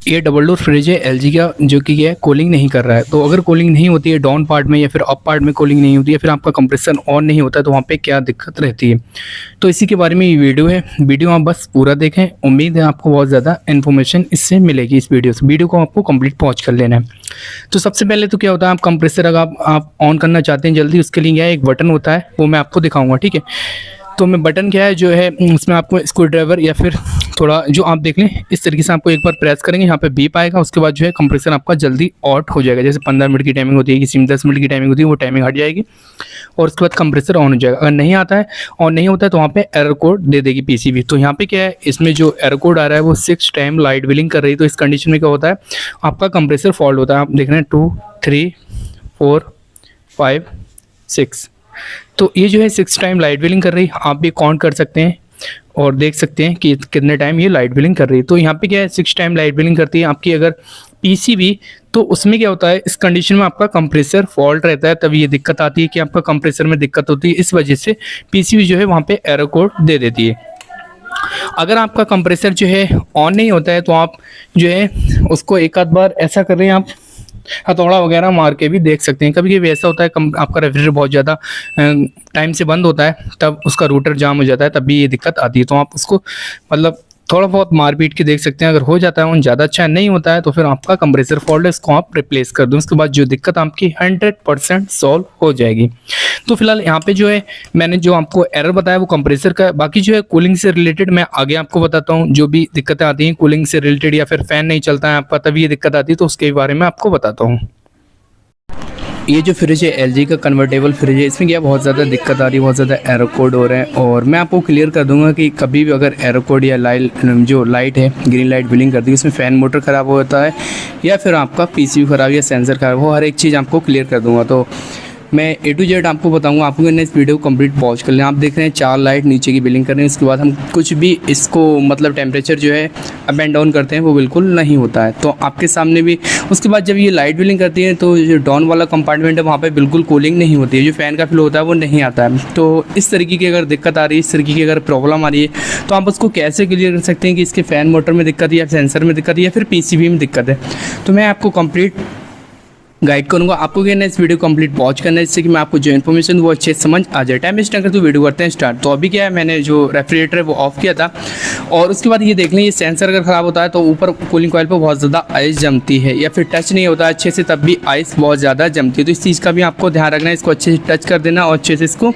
ये double door fridge है LG का, जो कि है कूलिंग नहीं कर रहा है। तो अगर कूलिंग नहीं होती है डाउन पार्ट में या फिर अप पार्ट में कूलिंग नहीं होती है, फिर आपका कंप्रेसर ऑन नहीं होता है, तो वहाँ पे क्या दिक्कत रहती है, तो इसी के बारे में ये वीडियो है। वीडियो आप बस पूरा देखें, उम्मीद है आपको बहुत ज़्यादा इन्फॉर्मेशन इससे मिलेगी। इस वीडियो से वीडियो को आपको कंप्लीट वॉच कर लेना है। तो सबसे पहले तो क्या होता है, आप कंप्रेसर अगर आप ऑन करना चाहते हैं जल्दी, उसके लिए क्या है, एक बटन होता है, वो मैं आपको दिखाऊंगा, ठीक है। तो मैं बटन क्या है जो है, इसमें आपको स्क्रू ड्राइवर या फिर थोड़ा जो आप देख लें, इस तरीके से आपको एक बार प्रेस करेंगे, यहाँ पे बीप आएगा, उसके बाद जो है कंप्रेसर आपका जल्दी ऑफ हो जाएगा। जैसे 15 मिनट की टाइमिंग होती है, किसी में 10 मिनट की टाइमिंग होती है, वो टाइमिंग हट जाएगी और उसके बाद कंप्रेसर ऑन हो जाएगा। अगर नहीं आता है, ऑन नहीं होता है, तो वहाँ पे एरर कोड दे देगी पीसीबी। तो यहाँ पे क्या है, इसमें जो एरर कोड आ रहा है वो 6 टाइम लाइट व्हीलिंग कर रही है। तो इस कंडीशन में क्या होता है, आपका कंप्रेसर फॉल्ट होता है। आप देख रहे हैं 2 3 4 5 6, तो ये जो है 6 टाइम लाइट व्हीलिंग कर रही है। आप भी काउंट कर सकते हैं और देख सकते हैं कि कितने टाइम ये लाइट व्हीलिंग कर रही है। तो यहाँ पे क्या है, 6 टाइम लाइट व्हीलिंग करती है आपकी अगर पीसीबी। तो उसमें क्या होता है, इस कंडीशन में आपका कंप्रेसर फॉल्ट रहता है, तभी ये दिक्कत आती है कि आपका कंप्रेसर में दिक्कत होती है। इस वजह से पीसीबी जो है वहाँ पे एरर कोड दे देती है। अगर आपका कंप्रेसर जो है ऑन नहीं होता है, तो आप जो है उसको एक आध बार ऐसा कर रहे हैं, आप हथौड़ा वगैरह मार के भी देख सकते हैं। कभी कभी ऐसा होता है आपका रेफ्रिजरेटर बहुत ज़्यादा टाइम से बंद होता है, तब उसका रूटर जाम हो जाता है, तब भी ये दिक्कत आती है। तो आप उसको मतलब थोड़ा बहुत मार पीट के देख सकते हैं। अगर हो जाता है, उन ज़्यादा अच्छा नहीं होता है, तो फिर आपका कंप्रेसर फॉल्ट है, इसको आप रिप्लेस कर दो। उसके बाद जो दिक्कत आपकी 100% सॉल्व हो जाएगी। तो फिलहाल यहाँ पे जो है मैंने जो आपको एरर बताया वो कंप्रेसर का। बाकी जो है कूलिंग से रिलेटेड मैं आगे आपको बताता हूँ। जो भी दिक्कतें आती हैं कूलिंग से रिलेटेड, या फिर फ़ैन नहीं चलता है आपका, तभी ये दिक्कत आती है, तो उसके बारे में आपको बताता हूँ। ये जो फ्रिज है एलजी का कन्वर्टेबल फ्रिज है, इसमें क्या बहुत ज़्यादा दिक्कत आ रही है, बहुत ज़्यादा एरर कोड हो रहे हैं। और मैं आपको क्लियर कर दूंगा कि कभी भी अगर एरर कोड या जो लाइट है ग्रीन लाइट व्हीलिंग करती है, उसमें फ़ैन मोटर ख़राब होता है या फिर आपका पीसीबी ख़राब या सेंसर ख़राब हो, हर एक चीज़ आपको क्लियर कर दूँगा। तो मैं A to Z आपको बताऊंगा। आपको इस वीडियो को कंप्लीट पॉज कर लें। आप देख रहे हैं 4 लाइट नीचे की बिलिंग कर रहे हैं। उसके बाद हम कुछ भी इसको मतलब टेम्परेचर जो है अप एंड डाउन करते हैं, वो बिल्कुल नहीं होता है। तो आपके सामने भी उसके बाद जब ये लाइट बिलिंग करती है, तो जो डाउन वाला कंपार्टमेंट है वहाँ पे बिल्कुल कूलिंग नहीं होती है, जो फ़ैन का फ्लो होता है वो नहीं आता है। तो इस तरीके की अगर दिक्कत आ रही है, इस तरीके की अगर प्रॉब्लम आ रही है, तो आप उसको कैसे क्लियर कर सकते हैं कि इसके फ़ैन मोटर में दिक्कत है या सेंसर में दिक्कत है या फिर पीसीबी में दिक्कत है। तो मैं आपको कंप्लीट गाइड करूंगा। आपको क्या है, इस वीडियो कंप्लीट वॉच करना है, जिससे कि मैं आपको जो इन्फॉर्मेशन वो अच्छे से समझ आ जाए। टाइम वेस्ट ना कर तो वीडियो करते हैं स्टार्ट। तो अभी क्या है, मैंने जो रेफ्रिजरेटर है वो ऑफ किया था, और उसके बाद ये देख लें, ये सेंसर अगर ख़राब होता है तो ऊपर कूलिंग कॉइल पर बहुत ज़्यादा आइस जमती है, या फिर टच नहीं होता अच्छे से, तब भी आइस बहुत ज़्यादा जमती है। तो इस चीज़ का भी आपको ध्यान रखना है, इसको अच्छे से टच कर देना और अच्छे से इसको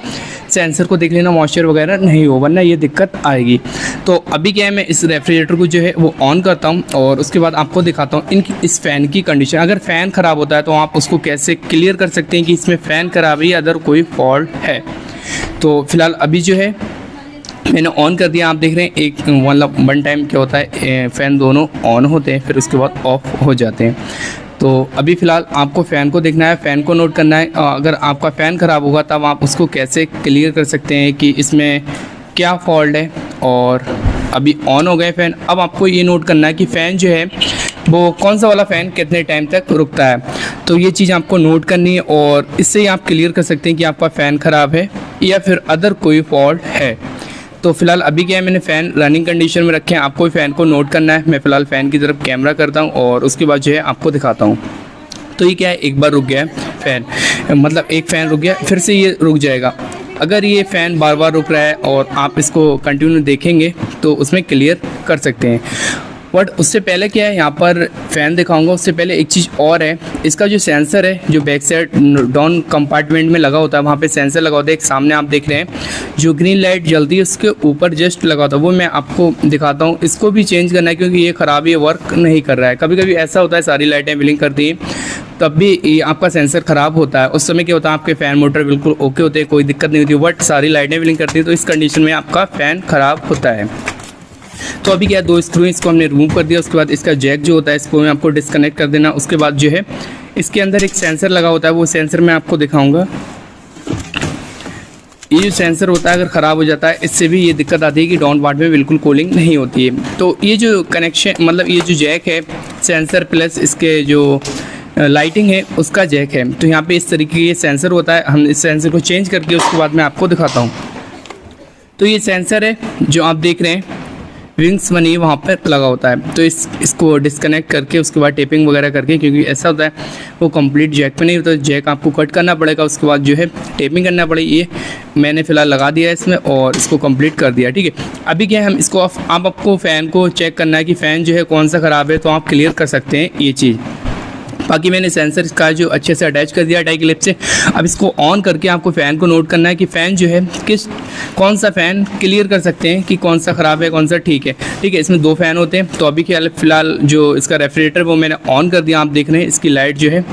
सेंसर को देख लेना, मॉइस्चर वगैरह नहीं हो, वरना ये दिक्कत आएगी। तो अभी क्या है, मैं इस रेफ्रिजरेटर को जो है वो ऑन करता हूँ और उसके बाद आपको दिखाता हूँ इस फ़ैन की कंडीशन। अगर फ़ैन ख़राब होता है तो आप उसको कैसे क्लियर कर सकते हैं कि इसमें फ़ैन ख़राब है या अदर कोई फॉल्ट है। तो फिलहाल अभी जो है मैंने ऑन कर दिया। आप देख रहे हैं एक मतलब 1 टाइम क्या होता है, फ़ैन दोनों ऑन होते हैं, फिर उसके बाद ऑफ हो जाते हैं। तो अभी फ़िलहाल आपको फ़ैन को देखना है, फ़ैन को नोट करना है। अगर आपका फ़ैन ख़राब होगा तब आप उसको कैसे क्लियर कर सकते हैं कि इसमें क्या फॉल्ट है। और अभी ऑन हो गए फ़ैन। अब आपको ये नोट करना है कि फ़ैन जो है वो कौन सा वाला फ़ैन कितने टाइम तक रुकता है। तो ये चीज़ आपको नोट करनी है, और इससे ही आप क्लियर कर सकते हैं कि आपका फ़ैन ख़राब है या फिर अदर कोई फॉल्ट है। तो फिलहाल अभी क्या है, मैंने फ़ैन रनिंग कंडीशन में रखे हैं। आपको फ़ैन को नोट करना है। मैं फ़िलहाल फ़ैन की तरफ कैमरा करता हूँ और उसके बाद जो है आपको दिखाता हूँ। तो ये क्या है, एक बार रुक गया है फ़ैन, मतलब एक फ़ैन रुक गया, फिर से ये रुक जाएगा। अगर ये फ़ैन बार बार रुक रहा है और आप इसको कंटिन्यू देखेंगे तो उसमें क्लियर कर सकते हैं। बट उससे पहले क्या है, यहाँ पर फ़ैन दिखाऊंगा, उससे पहले एक चीज़ और है। इसका जो सेंसर है, जो बैक साइड डाउन कंपार्टमेंट में लगा होता है, वहाँ पे सेंसर लगा होता है। एक सामने आप देख रहे हैं जो ग्रीन लाइट जलती है, उसके ऊपर जस्ट लगा होता है, वो मैं आपको दिखाता हूँ। इसको भी चेंज करना है, क्योंकि ये ख़राब, ये वर्क नहीं कर रहा है। कभी कभी ऐसा होता है, सारी लाइटें ब्लिंक करती हैं, तब भी आपका सेंसर ख़राब होता है। उस समय क्या होता है, आपके फ़ैन मोटर बिल्कुल ओके होते हैं, कोई दिक्कत नहीं होती, बट सारी लाइटें ब्लिंक करती है, तो इस कंडीशन में आपका फ़ैन ख़राब होता है। तो अभी क्या है, 2 स्क्रू इसको हमने रिमूव कर दिया। उसके बाद इसका जैक जो होता है, इसको मैं आपको डिस्कनेक्ट कर देना। उसके बाद जो है इसके अंदर एक सेंसर लगा होता है, वो सेंसर मैं आपको दिखाऊंगा। ये जो सेंसर होता है अगर ख़राब हो जाता है, इससे भी ये दिक्कत आती है कि डाउन पार्ट में बिल्कुल कूलिंग नहीं होती है। तो ये जो कनेक्शन मतलब ये जो जैक है, सेंसर प्लस इसके जो लाइटिंग है उसका जैक है। तो यहाँ पे इस तरीके ये सेंसर होता है। हम इस सेंसर को चेंज करके उसके बाद मैं आपको दिखाता हूँ। तो ये सेंसर है जो आप देख रहे हैं, विंग्स बनी वहाँ पर लगा होता है। तो इसको डिस्कनेक्ट करके उसके बाद टेपिंग वगैरह करके, क्योंकि ऐसा होता है वो कंप्लीट जैक पे नहीं होता, जैक आपको कट करना पड़ेगा, उसके बाद जो है टेपिंग करना पड़ेगी। ये मैंने फ़िलहाल लगा दिया है इसमें और इसको कंप्लीट कर दिया, ठीक है। अभी क्या है, हम इसको आपको फ़ैन को चेक करना है कि फ़ैन जो है कौन सा ख़राब है, तो आप क्लियर कर सकते हैं ये चीज़। बाकी मैंने सेंसर का जो अच्छे से अटैच कर दिया टाई क्लिप से। अब इसको ऑन करके आपको फ़ैन को नोट करना है कि फ़ैन जो है कौन सा फ़ैन क्लियर कर सकते हैं कि कौन सा ख़राब है कौन सा ठीक है, ठीक है। इसमें 2 फ़ैन होते हैं। तो अभी फ़िलहाल जो इसका रेफ्रिजरेटर वो मैंने ऑन कर दिया, आप देख रहे हैं इसकी लाइट जो है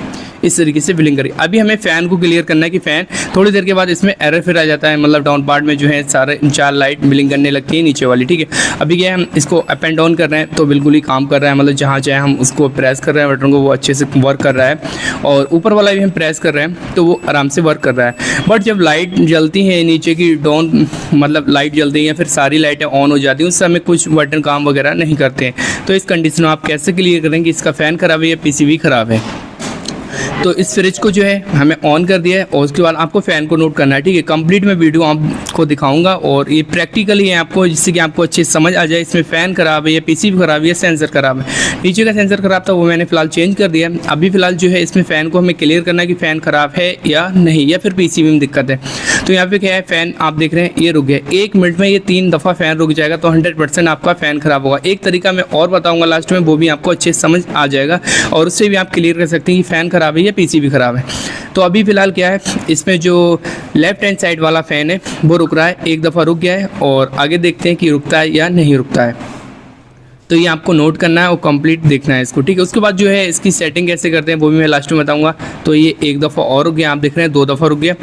इस तरीके से ब्लिंक करी। अभी हमें फ़ैन को क्लियर करना है कि फ़ैन थोड़ी देर के बाद इसमें एरर फिर आ जाता है, मतलब डाउन पार्ट में जो है सारे 4 लाइट ब्लिंक करने लगती है नीचे वाली, ठीक है। अभी क्या है, हम इसको अप एंड डाउन कर रहे हैं तो बिल्कुल ही काम कर रहा है, मतलब जहाँ चाहे हम उसको प्रेस कर रहे हैं बटन को वो अच्छे से वर्क कर रहा है, और ऊपर वाला भी हम प्रेस कर रहे हैं तो वो आराम से वर्क कर रहा है। बट जब लाइट जलती है नीचे की डाउन, मतलब लाइट जलती है या फिर सारी लाइटें ऑन हो जाती हैं, उस समय कुछ बटन काम वगैरह नहीं करते हैं। तो इस कंडीशन में आप कैसे क्लियर करेंगे कि इसका फ़ैन ख़राब है या पीसीबी ख़राब है। तो इस फ्रिज को जो है हमें ऑन कर दिया है और उसके बाद आपको फ़ैन को नोट करना है, ठीक है। कंप्लीट मैं वीडियो आपको दिखाऊंगा और ये प्रैक्टिकली है आपको, जिससे कि आपको अच्छे से समझ आ जाए इसमें फ़ैन ख़राब है या पीसीबी ख़राब है या सेंसर ख़राब है। नीचे का सेंसर ख़राब था वो मैंने फ़िलहाल चेंज कर दिया। अभी फ़िलहाल जो है इसमें फ़ैन को हमें क्लियर करना है कि फ़ैन ख़राब है या नहीं, या फिर पीसीबी में दिक्कत है। तो यहाँ पर क्या है, फ़ैन आप देख रहे हैं ये रुक गया। 1 मिनट में ये 3 दफ़ा फ़ैन रुक जाएगा तो 100% आपका फ़ैन ख़राब होगा। एक तरीका मैं और बताऊँगा लास्ट में, वो भी आपको अच्छे से समझ आ जाएगा और उससे भी आप क्लियर कर सकते हैं कि फ़ैन ख़राब है या पीसीबी ख़राब है। तो अभी फ़िलहाल क्या है, इसमें जो लेफ़्ट हैंड साइड वाला फ़ैन है वो रुक रहा है, एक दफ़ा रुक गया है और आगे देखते हैं कि रुकता है या नहीं रुकता है। तो ये आपको नोट करना है और कंप्लीट देखना है इसको, ठीक है। उसके बाद जो है इसकी सेटिंग कैसे करते हैं वो भी मैं लास्ट में बताऊंगा। तो ये एक दफ़ा और रुक गया, आप देख रहे हैं 2 दफ़ा रुक गया।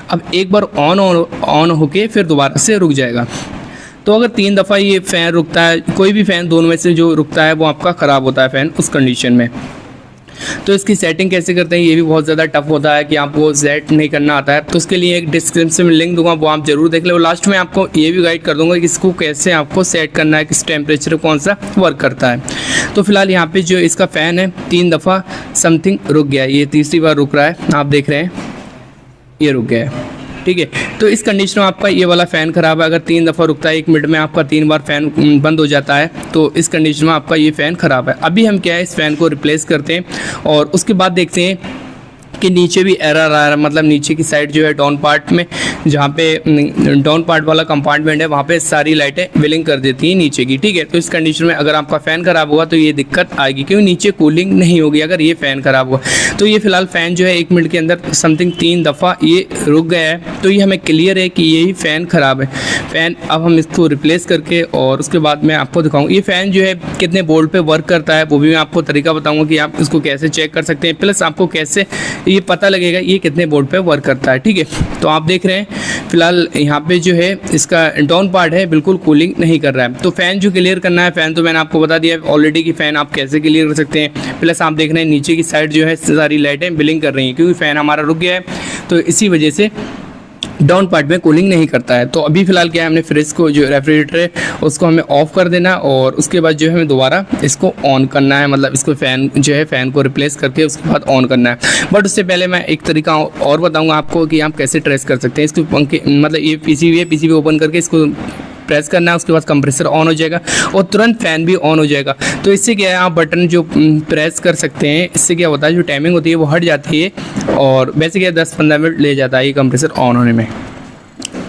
अब एक बार ऑन होके फिर दोबारा से रुक जाएगा। तो अगर 3 दफ़ा ये फ़ैन रुकता है, कोई भी फ़ैन दोनों में से जो रुकता है वो आपका ख़राब होता है फ़ैन उस कंडीशन में। तो इसकी सेटिंग कैसे करते हैं ये भी बहुत ज़्यादा टफ होता है कि आपको सेट नहीं करना आता है। तो उसके लिए एक डिस्क्रिप्शन में लिंक दूंगा, वो आप जरूर देख लो। लास्ट में आपको ये भी गाइड कर दूंगा कि इसको कैसे आपको सेट करना है, किस टेम्परेचर कौन सा वर्क करता है। तो फिलहाल यहाँ पे जो इसका फ़ैन है 3 दफ़ा समथिंग रुक गया, ये तीसरी बार रुक रहा है, आप देख रहे हैं ये रुक गया है, ठीक है। तो इस कंडीशन में आपका ये वाला फ़ैन ख़राब है। अगर 3 दफ़ा रुकता है, 1 मिनट में आपका 3 बार फ़ैन बंद हो जाता है, तो इस कंडीशन में आपका ये फ़ैन ख़राब है। अभी हम क्या है, इस फ़ैन को रिप्लेस करते हैं और उसके बाद देखते हैं कि नीचे भी एरर आ रहा है, मतलब नीचे की साइड जो है डाउन पार्ट में, जहाँ पे डाउन पार्ट वाला कंपार्टमेंट है वहाँ पे सारी लाइटें ब्लिंक कर देती हैं नीचे की, ठीक है। तो इस कंडीशन में अगर आपका फ़ैन ख़राब होगा तो ये दिक्कत आएगी, क्योंकि नीचे कूलिंग नहीं होगी अगर ये फ़ैन ख़राब हुआ। तो ये फ़िलहाल फ़ैन जो है 1 मिनट के अंदर समथिंग 3 दफ़ा ये रुक गया है। तो ये हमें क्लियर है कि यही फ़ैन ख़राब है। फ़ैन अब हम इसको रिप्लेस करके और उसके बाद मैं आपको दिखाऊँगा ये फ़ैन जो है कितने वोल्ट पे वर्क करता है, वो भी मैं आपको तरीका बताऊँगा कि आप इसको कैसे चेक कर सकते हैं, प्लस आपको कैसे ये पता लगेगा ये कितने वोल्ट पे वर्क करता है, ठीक है। तो आप देख रहे हैं फिलहाल यहाँ पे जो है इसका डाउन पार्ट है बिल्कुल कूलिंग नहीं कर रहा है। तो फ़ैन जो क्लियर करना है, फ़ैन तो मैंने आपको बता दिया ऑलरेडी कि फ़ैन आप कैसे क्लियर कर सकते हैं। प्लस आप देख रहे हैं नीचे की साइड जो है सारी लाइटें ब्लिंक कर रही हैं, क्योंकि फ़ैन हमारा रुक गया है तो इसी वजह से डाउन पार्ट में कूलिंग नहीं करता है। तो अभी फ़िलहाल क्या है, हमने फ्रिज को जो रेफ्रिजरेटर है उसको हमें ऑफ़ कर देना और उसके बाद जो है हमें दोबारा इसको ऑन करना है, मतलब इसको फ़ैन जो है फ़ैन को रिप्लेस करके उसके बाद ऑन करना है। बट उससे पहले मैं एक तरीका और बताऊंगा आपको कि आप कैसे ट्रेस कर सकते हैं इसको। पंखे मतलब ये पीसीबी ओपन करके इसको प्रेस करना है, उसके बाद कंप्रेसर ऑन हो जाएगा और तुरंत फ़ैन भी ऑन हो जाएगा। तो इससे क्या है, आप बटन जो प्रेस कर सकते हैं, इससे क्या होता है जो टाइमिंग होती है वो हट जाती है और वैसे क्या 10-15 मिनट ले जाता है ये कंप्रेसर ऑन होने में।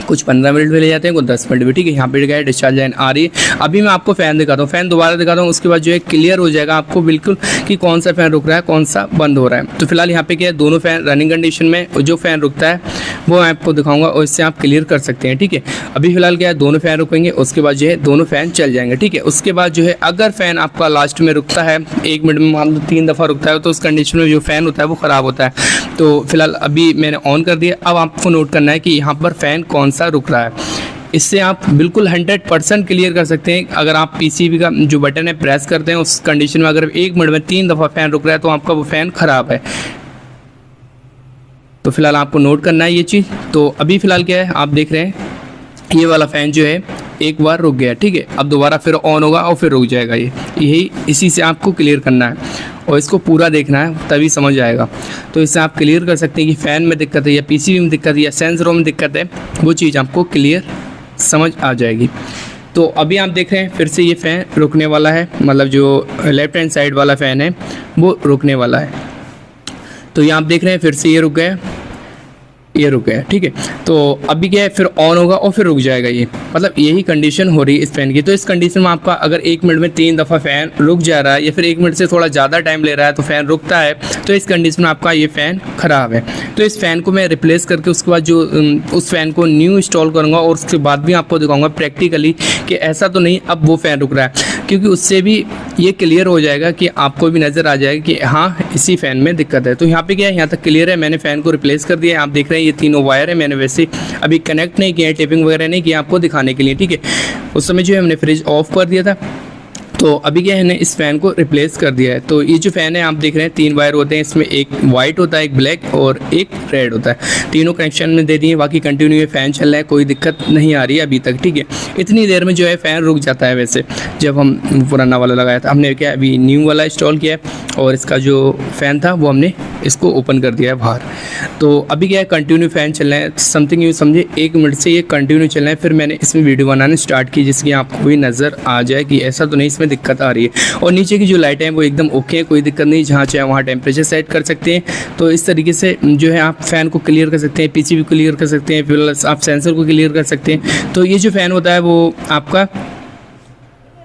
कुछ 15 मिनट भी ले जाते हैं, कुछ 10 मिनट भी, ठीक है। यहाँ पे गया डिस्चार्ज लाइन आ रही है। अभी मैं आपको फ़ैन दिखाता हूँ, फ़ैन दोबारा दिखाता हूँ, उसके बाद जो है क्लियर हो जाएगा आपको बिल्कुल कि कौन सा फ़ैन रुक रहा है कौन सा बंद हो रहा है। तो फिलहाल यहाँ पे क्या है, दोनों फ़ैन रनिंग कंडीशन में, जो फ़ैन रुकता है वो मैं आपको दिखाऊंगा और इससे आप क्लियर कर सकते हैं, ठीक है। अभी फिलहाल क्या है, दोनों फ़ैन रुकेंगे, उसके बाद जो है दोनों फ़ैन चल जाएंगे, ठीक है। उसके बाद जो है अगर फ़ैन आपका लास्ट में रुकता है 1 मिनट में मान लो 3 दफ़ा रुकता है, तो उस कंडीशन में जो फ़ैन होता है वो ख़राब होता है। तो फिलहाल अभी मैंने ऑन कर दिया। अब आपको नोट करना है कि यहाँ पर फ़ैन कौन सा रुक रहा है। इससे आप बिल्कुल 100% क्लियर कर सकते हैं। अगर आप पीसीबी का जो बटन है प्रेस करते हैं, उस कंडीशन में अगर 1 मिनट में 3 दफ़ा फ़ैन रुक रहा है तो आपका वो फ़ैन ख़राब है। तो फिलहाल आपको नोट करना है ये चीज़। तो अभी फ़िलहाल क्या है, आप देख रहे हैं ये वाला फ़ैन जो है एक बार रुक गया, ठीक है। अब दोबारा फिर ऑन होगा और फिर रुक जाएगा। यही इसी से आपको क्लियर करना है और इसको पूरा देखना है, तभी समझ आएगा। तो इससे आप क्लियर कर सकते हैं कि फ़ैन में दिक्कत है या पीसीबी में दिक्कत है या सेंसरों में दिक्कत है, वो चीज़ आपको क्लियर समझ आ जाएगी। तो अभी आप देख रहे हैं फिर से ये फ़ैन रुकने वाला है, मतलब जो लेफ्ट हैंड साइड वाला फ़ैन है वो रुकने वाला है। तो ये आप देख रहे हैं फिर से ये रुक गया, ये रुक गया, ठीक है। तो अभी क्या है, फिर ऑन होगा और फिर रुक जाएगा ये, मतलब यही कंडीशन हो रही है इस फ़ैन की। तो इस कंडीशन में आपका अगर 1 मिनट में 3 दफ़ा फ़ैन रुक जा रहा है या फिर 1 मिनट से थोड़ा ज़्यादा टाइम ले रहा है तो फ़ैन रुकता है, तो इस कंडीशन में आपका ये फ़ैन ख़राब है। तो इस फ़ैन को मैं रिप्लेस करके उसके बाद जो उस फ़ैन को न्यू इंस्टॉल करूँगा और उसके बाद भी आपको दिखाऊँगा प्रैक्टिकली कि ऐसा तो नहीं अब वो फ़ैन रुक रहा है, क्योंकि उससे भी ये क्लियर हो जाएगा कि आपको भी नज़र आ जाएगा कि हाँ इसी फ़ैन में दिक्कत है। तो यहाँ पे क्या है, यहाँ तक क्लियर है, मैंने फ़ैन को रिप्लेस कर दिया है। आप देख रहे हैं ये तीनों वायर है, मैंने वैसे अभी कनेक्ट नहीं किया है, टेपिंग वगैरह नहीं किया आपको दिखाने के लिए, ठीक है। उस समय जो है हमने फ्रिज ऑफ कर दिया था। तो अभी क्या है, हमने इस फ़ैन को रिप्लेस कर दिया है। तो ये जो फ़ैन है आप देख रहे हैं 3 वायर होते हैं, इसमें एक वाइट होता है, एक ब्लैक और एक रेड होता है। तीनों कनेक्शन में दे दिए, बाकी कंटिन्यू ये फ़ैन चल रहा है, कोई दिक्कत नहीं आ रही है अभी तक, ठीक है। इतनी देर में जो है फ़ैन रुक जाता है। वैसे जब हम पुराना वाला लगाया था, हमने क्या अभी न्यू वाला इंस्टॉल किया है और इसका जो फ़ैन था वो हमने इसको ओपन कर दिया है बाहर। तो अभी क्या है, कंटिन्यू फ़ैन चल रहा है, समथिंग यूँ समझे 1 मिनट से ये कंटिन्यू चल रहा है। फिर मैंने इसमें वीडियो बनाना स्टार्ट की जिसकी आपको भी नज़र आ जाए कि ऐसा तो नहीं इसमें दिक्कत आ रही है। और नीचे की जो लाइटें हैं वो एकदम ओके है, कोई दिक्कत नहीं, जहाँ चाहे वहाँ टेम्परेचर सेट कर सकते हैं। तो इस तरीके से जो है आप फ़ैन को क्लियर कर सकते हैं, पीसी भी क्लियर कर सकते हैं, प्लस आप सेंसर को क्लियर कर सकते हैं। तो ये जो फ़ैन होता है वो आपका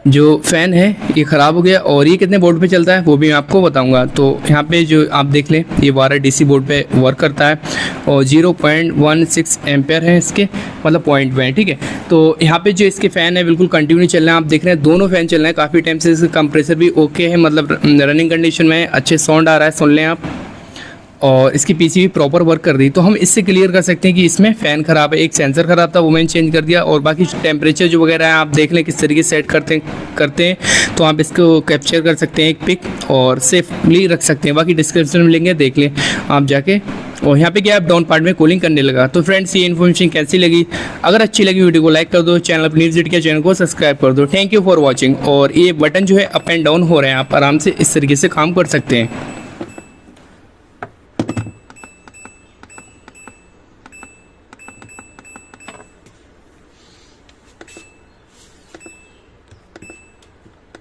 जो फ़ैन है ये ख़राब हो गया और ये कितने वोल्ट पे चलता है वो भी मैं आपको बताऊंगा। तो यहाँ पे जो आप देख लें ये 12 डीसी बोर्ड पे वर्क करता है और 0.16 एम्पेयर है इसके, मतलब पॉइंट में, ठीक है। तो यहाँ पे जो इसके फ़ैन है बिल्कुल कंटिन्यू चल रहे हैं, आप देख रहे हैं दोनों फ़ैन चल रहे हैं काफ़ी टाइम से। इसका कंप्रेसर भी ओके है, मतलब रनिंग कंडीशन में अच्छे साउंड आ रहा है, सुन लें आप। और इसकी पीसी भी प्रॉपर वर्क कर रही। तो हम इससे क्लियर कर सकते हैं कि इसमें फ़ैन ख़राब है, एक सेंसर ख़राब था वो मैंने चेंज कर दिया। और बाकी टेम्परेचर जो वगैरह है आप देख लें किस तरीके से सेट करते हैं। तो आप इसको कैप्चर कर सकते हैं एक पिक और सेफली रख सकते हैं, बाकी डिस्क्रिप्शन में लेंगे, देख लें आप जाके। और यहाँ पे क्या आप डाउन पार्ट में कूलिंग करने लगा। तो फ्रेंड्स ये इन्फॉर्मेशन कैसी लगी, अगर अच्छी लगी वीडियो को लाइक कर दो, चैनल पर न्यू विजिट किया चैनल को सब्सक्राइब कर दो। Thank you for watching. और ये बटन जो है अप एंड डाउन हो रहे हैं, आप आराम से इस तरीके से काम कर सकते हैं।